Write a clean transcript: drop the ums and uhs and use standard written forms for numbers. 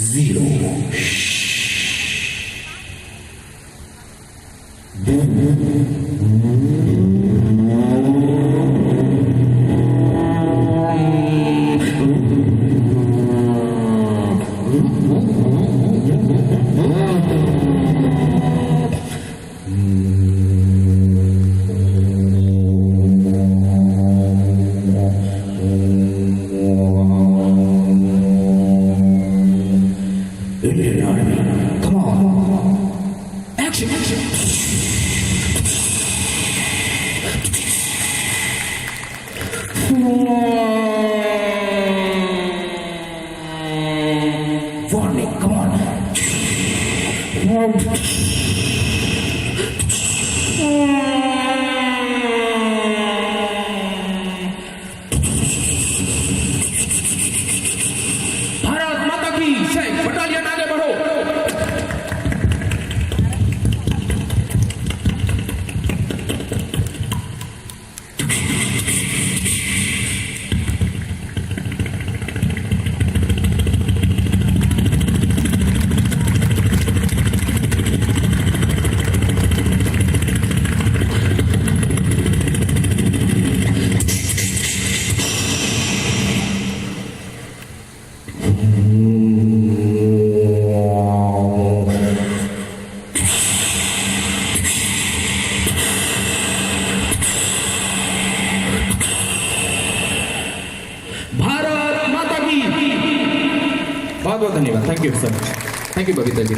zero. Come on. Action, action. Warning, come on. Bharat माता की जय। बटालियन आगे बढ़ो। भारत माता की बहुत बहुत धन्यवाद। Thank you so much. Thank you Babita ji.